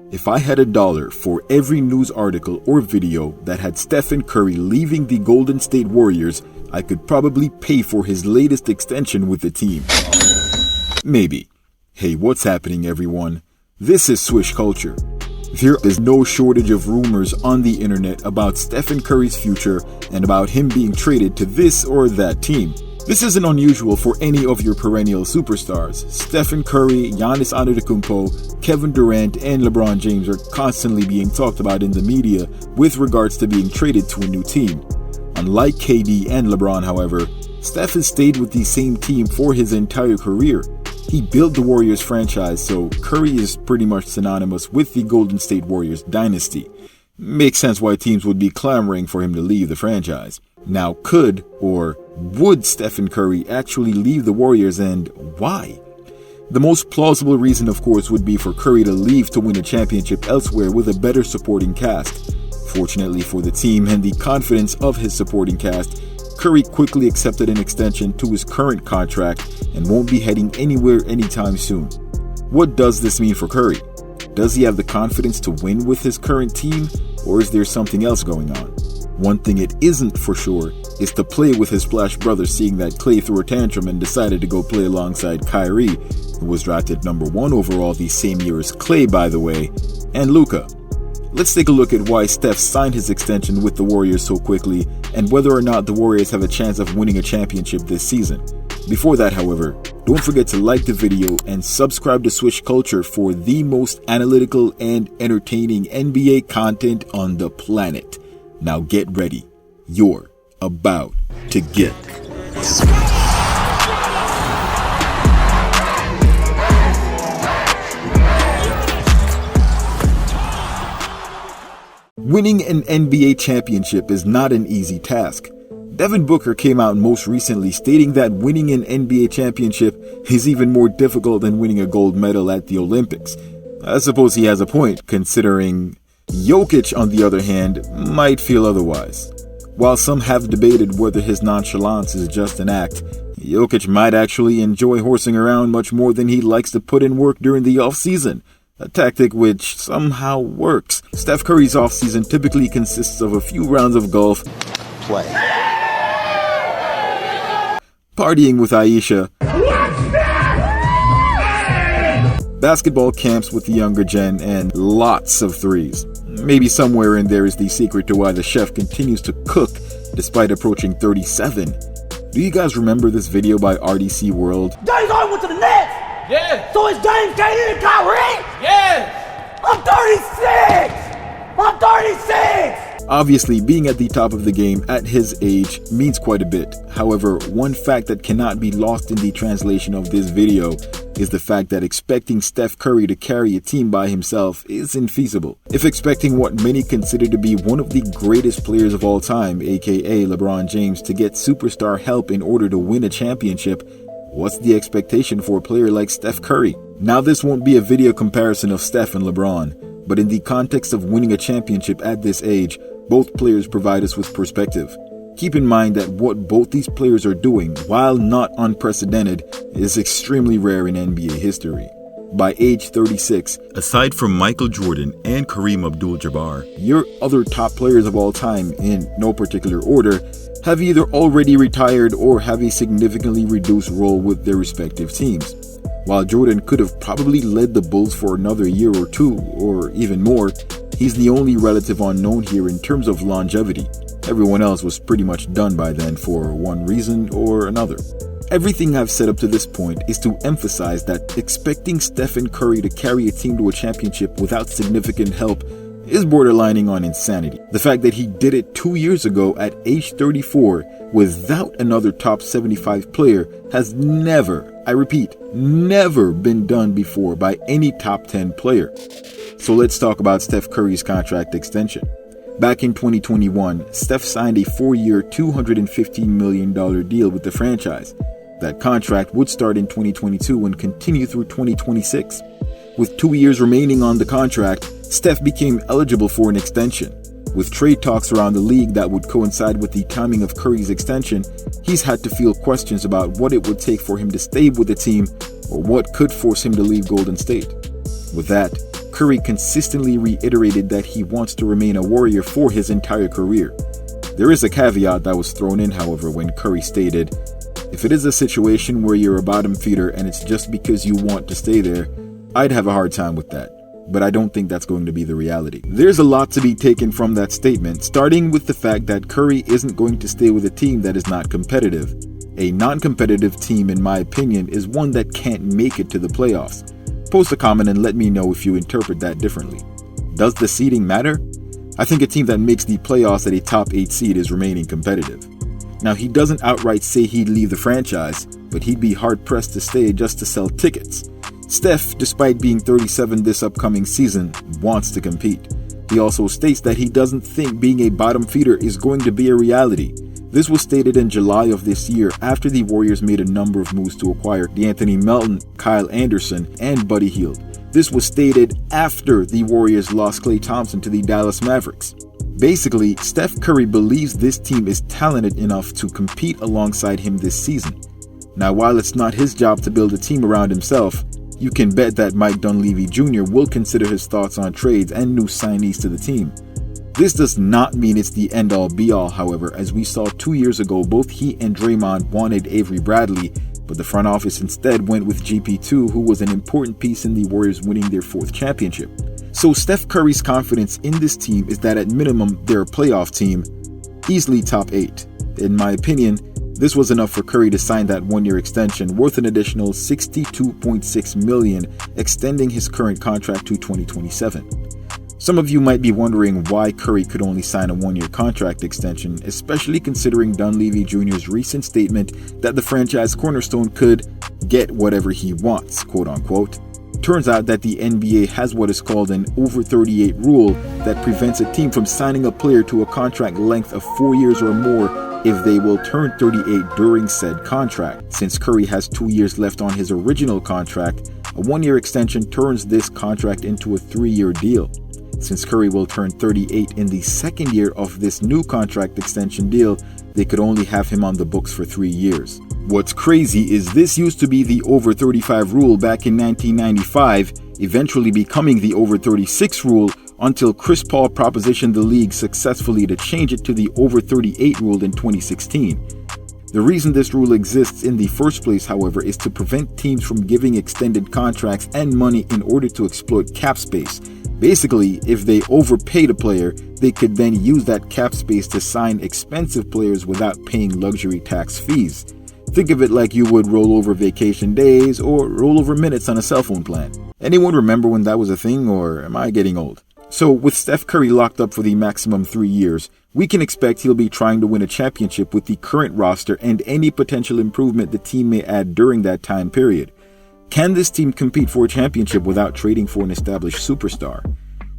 If I had $1 for every news article or video that had Stephen Curry leaving the Golden State Warriors, I could probably pay for his latest extension with the team. Maybe. Hey, what's happening, everyone? This is Swish Culture. There is no shortage of rumors on the internet about Stephen Curry's future and about him being traded to this or that team. This isn't unusual for any of your perennial superstars. Stephen Curry, Giannis Antetokounmpo, Kevin Durant, and LeBron James are constantly being talked about in the media with regards to being traded to a new team. Unlike KD and LeBron, however, Steph has stayed with the same team for his entire career. He built the Warriors franchise, so Curry is pretty much synonymous with the Golden State Warriors dynasty. Makes sense why teams would be clamoring for him to leave the franchise. Now, could or would Stephen Curry actually leave the Warriors, and why? The most plausible reason, of course, would be for Curry to leave to win a championship elsewhere with a better supporting cast. Fortunately for the team and the confidence of his supporting cast, Curry quickly accepted an extension to his current contract and won't be heading anywhere anytime soon. What does this mean for Curry? Does he have the confidence to win with his current team, or is there something else going on? One thing it isn't for sure is to play with his Splash brother, seeing that Klay threw a tantrum and decided to go play alongside Kyrie, who was drafted #1 overall the same year as Klay, by the way, and Luka. Let's take a look at why Steph signed his extension with the Warriors so quickly and whether or not the Warriors have a chance of winning a championship this season. Before that, however, don't forget to like the video and subscribe to Swish Culture for the most analytical and entertaining NBA content on the planet. Now get ready. You're about to get Winning an NBA championship is not an easy task. Devin Booker came out most recently stating that winning an NBA championship is even more difficult than winning a gold medal at the Olympics. I suppose he has a point, considering Jokic, on the other hand, might feel otherwise. While some have debated whether his nonchalance is just an act, Jokic might actually enjoy horsing around much more than he likes to put in work during the off-season. A tactic which somehow works. Steph Curry's offseason typically consists of a few rounds of golf, play, partying with Aisha, basketball camps with the younger gen, and lots of threes. Maybe somewhere in there is the secret to why the chef continues to cook despite approaching 37. Do you guys remember this video by RDC World? James Harden went to the Nets! Yeah! So it's James, KD, and Kyrie? Yes! I'm 36! I'm 36! Obviously, being at the top of the game at his age means quite a bit. However, one fact that cannot be lost in the translation of this video is the fact that expecting Steph Curry to carry a team by himself is infeasible. If expecting what many consider to be one of the greatest players of all time, aka LeBron James, to get superstar help in order to win a championship, what's the expectation for a player like Steph Curry? Now, this won't be a video comparison of Steph and LeBron, but in the context of winning a championship at this age, both players provide us with perspective. Keep in mind that what both these players are doing, while not unprecedented, is extremely rare in NBA history. By age 36, aside from Michael Jordan and Kareem Abdul-Jabbar, your other top players of all time, in no particular order, have either already retired or have a significantly reduced role with their respective teams. While Jordan could have probably led the Bulls for another year or two, or even more, he's the only relative unknown here in terms of longevity. Everyone else was pretty much done by then for one reason or another. Everything I've said up to this point is to emphasize that expecting Stephen Curry to carry a team to a championship without significant help is borderlining on insanity. The fact that he did it 2 years ago at age 34 without another top 75 player has never, I repeat, never been done before by any top 10 player. So let's talk about Steph Curry's contract extension. Back in 2021, Steph signed a 4-year, $215 million deal with the franchise. That contract would start in 2022 and continue through 2026. With 2 years remaining on the contract, Steph became eligible for an extension. With trade talks around the league that would coincide with the timing of Curry's extension, he's had to field questions about what it would take for him to stay with the team or what could force him to leave Golden State. With that, Curry consistently reiterated that he wants to remain a Warrior for his entire career. There is a caveat that was thrown in, however, when Curry stated, "If it is a situation where you're a bottom feeder and it's just because you want to stay there, I'd have a hard time with that. But I don't think that's going to be the reality." There's a lot to be taken from that statement, starting with the fact that Curry isn't going to stay with a team that is not competitive. A non-competitive team, in my opinion, is one that can't make it to the playoffs. Post a comment and let me know if you interpret that differently. Does the seeding matter? I think a team that makes the playoffs at a top 8 seed is remaining competitive. Now, he doesn't outright say he'd leave the franchise, but he'd be hard-pressed to stay just to sell tickets. Steph, despite being 37 this upcoming season, wants to compete. He also states that he doesn't think being a bottom feeder is going to be a reality. This was stated in July of this year after the Warriors made a number of moves to acquire D'Anthony Melton, Kyle Anderson, and Buddy Hield. This was stated after the Warriors lost Klay Thompson to the Dallas Mavericks. Basically, Steph Curry believes this team is talented enough to compete alongside him this season. Now, while it's not his job to build a team around himself, you can bet that Mike Dunleavy Jr. will consider his thoughts on trades and new signees to the team. This does not mean it's the end-all be-all, however, as we saw 2 years ago both he and Draymond wanted Avery Bradley, but the front office instead went with GP2, who was an important piece in the Warriors winning their 4th championship. So Steph Curry's confidence in this team is that at minimum they're a playoff team, easily top 8. In my opinion, this was enough for Curry to sign that 1-year extension worth an additional $62.6 million, extending his current contract to 2027. Some of you might be wondering why Curry could only sign a 1-year contract extension, especially considering Dunleavy Jr.'s recent statement that the franchise cornerstone could get whatever he wants, quote unquote. Turns out that the NBA has what is called an over 38 rule that prevents a team from signing a player to a contract length of 4 years or more if they will turn 38 during said contract. Since Curry has 2 years left on his original contract, a 1-year extension turns this contract into a 3-year deal. Since Curry will turn 38 in the 2nd year of this new contract extension deal, they could only have him on the books for 3 years. What's crazy is this used to be the over 35 rule back in 1995, eventually becoming the over 36 rule until Chris Paul propositioned the league successfully to change it to the over 38 rule in 2016. The reason this rule exists in the first place, however, is to prevent teams from giving extended contracts and money in order to exploit cap space. Basically, if they overpaid a player, they could then use that cap space to sign expensive players without paying luxury tax fees. Think of it like you would roll over vacation days or roll over minutes on a cell phone plan. Anyone remember when that was a thing, or am I getting old? So with Steph Curry locked up for the maximum 3 years, we can expect he'll be trying to win a championship with the current roster and any potential improvement the team may add during that time period. Can this team compete for a championship without trading for an established superstar?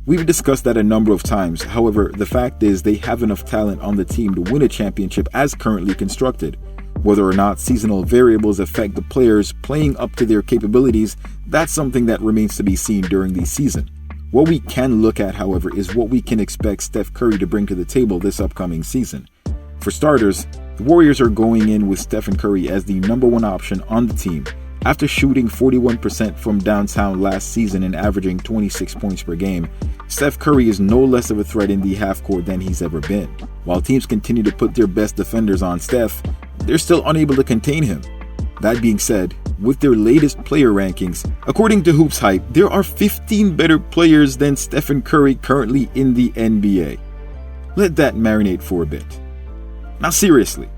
We've discussed that a number of times. However, the fact is they have enough talent on the team to win a championship as currently constructed. Whether or not seasonal variables affect the players playing up to their capabilities, that's something that remains to be seen during the season. What we can look at, however, is what we can expect Steph Curry to bring to the table this upcoming season. For starters, the Warriors are going in with Stephen Curry as the number 1 option on the team. After shooting 41% from downtown last season and averaging 26 points per game, Steph Curry is no less of a threat in the half-court than he's ever been. While teams continue to put their best defenders on Steph, they're still unable to contain him. That being said, with their latest player rankings, according to HoopsHype, there are 15 better players than Stephen Curry currently in the NBA. Let that marinate for a bit. Now seriously,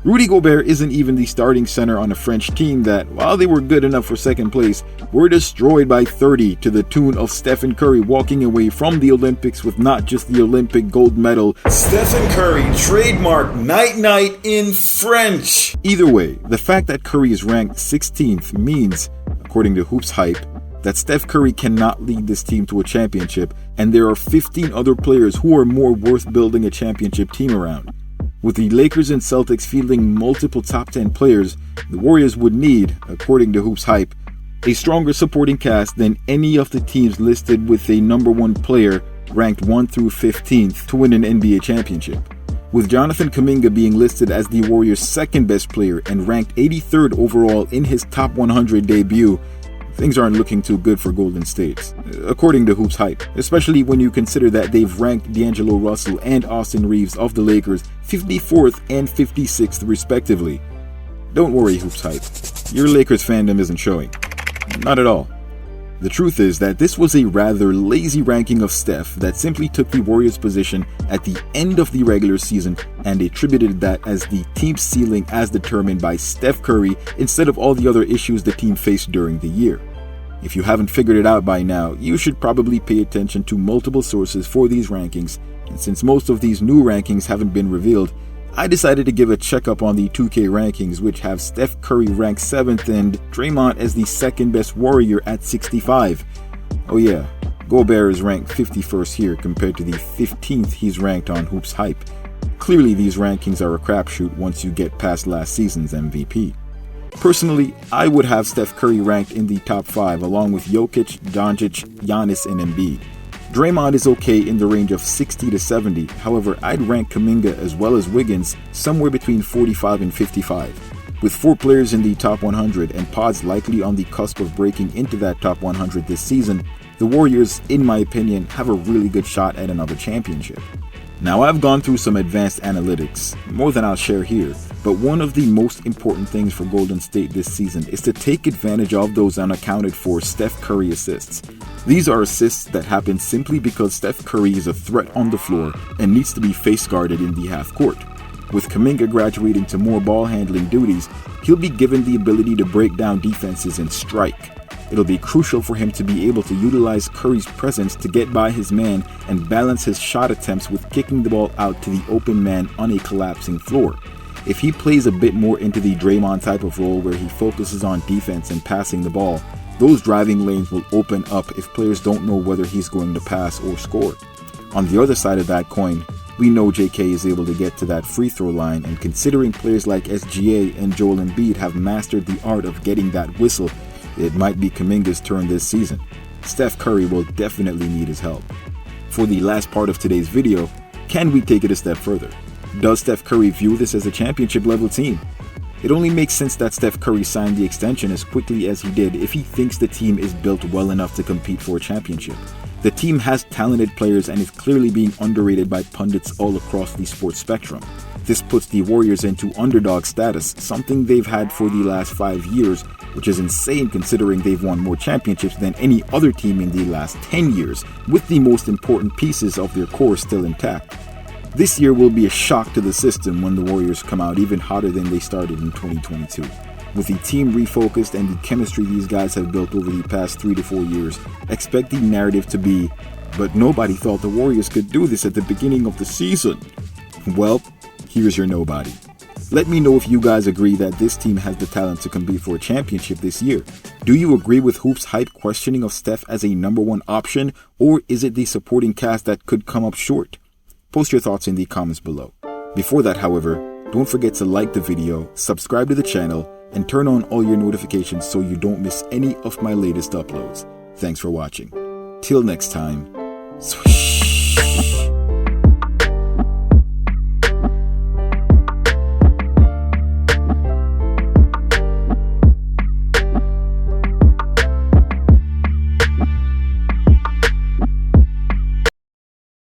Rudy Gobert isn't even the starting center on a French team that, while they were good enough for 2nd place, were destroyed by 30 to the tune of Stephen Curry walking away from the Olympics with not just the Olympic gold medal. Stephen Curry, trademark night-night in French. Either way, the fact that Curry is ranked 16th means, according to HoopsHype, that Steph Curry cannot lead this team to a championship, and there are 15 other players who are more worth building a championship team around. With the Lakers and Celtics fielding multiple top 10 players, the Warriors would need, according to HoopsHype, a stronger supporting cast than any of the teams listed with a number 1 player ranked 1 through 15th to win an NBA championship. With Jonathan Kuminga being listed as the Warriors' 2nd best player and ranked 83rd overall in his top 100 debut, things aren't looking too good for Golden State, according to HoopsHype, especially when you consider that they've ranked D'Angelo Russell and Austin Reeves of the Lakers 54th and 56th respectively. Don't worry, HoopsHype, your Lakers fandom isn't showing. Not at all. The truth is that this was a rather lazy ranking of Steph that simply took the Warriors' position at the end of the regular season and attributed that as the team's ceiling as determined by Steph Curry instead of all the other issues the team faced during the year. If you haven't figured it out by now, you should probably pay attention to multiple sources for these rankings, and since most of these new rankings haven't been revealed, I decided to give a checkup on the 2K rankings, which have Steph Curry ranked 7th and Draymond as the second best Warrior at 65. Oh yeah, Gobert is ranked 51st here compared to the 15th he's ranked on HoopsHype. Clearly these rankings are a crapshoot once you get past last season's MVP. Personally, I would have Steph Curry ranked in the top 5 along with Jokic, Doncic, Giannis, and Embiid. Draymond is okay in the range of 60 to 70, however I'd rank Kuminga as well as Wiggins somewhere between 45 and 55. With 4 players in the top 100 and pods likely on the cusp of breaking into that top 100 this season, the Warriors, in my opinion, have a really good shot at another championship. Now I've gone through some advanced analytics, more than I'll share here, but one of the most important things for Golden State this season is to take advantage of those unaccounted for Steph Curry assists. These are assists that happen simply because Steph Curry is a threat on the floor and needs to be face guarded in the half court. With Kuminga graduating to more ball handling duties, he'll be given the ability to break down defenses and strike. It'll be crucial for him to be able to utilize Curry's presence to get by his man and balance his shot attempts with kicking the ball out to the open man on a collapsing floor. If he plays a bit more into the Draymond type of role where he focuses on defense and passing the ball, those driving lanes will open up if players don't know whether he's going to pass or score. On the other side of that coin, we know JK is able to get to that free throw line, and considering players like SGA and Joel Embiid have mastered the art of getting that whistle, it might be Kuminga's turn this season. Steph Curry will definitely need his help. For the last part of today's video, can we take it a step further? Does Steph Curry view this as a championship level team? It only makes sense that Steph Curry signed the extension as quickly as he did if he thinks the team is built well enough to compete for a championship. The team has talented players and is clearly being underrated by pundits all across the sports spectrum. This puts the Warriors into underdog status, something they've had for the last 5 years, which is insane considering they've won more championships than any other team in the last 10 years, with the most important pieces of their core still intact. This year will be a shock to the system when the Warriors come out even hotter than they started in 2022. With the team refocused and the chemistry these guys have built over the past 3 to 4 years, expect the narrative to be, but nobody thought the Warriors could do this at the beginning of the season. Well, here's your nobody. Let me know if you guys agree that this team has the talent to compete for a championship this year. Do you agree with HoopsHype questioning of Steph as a number 1 option, or is it the supporting cast that could come up short? Post your thoughts in the comments below. Before that, however, don't forget to like the video, subscribe to the channel, and turn on all your notifications so you don't miss any of my latest uploads. Thanks for watching. Till next time, swish.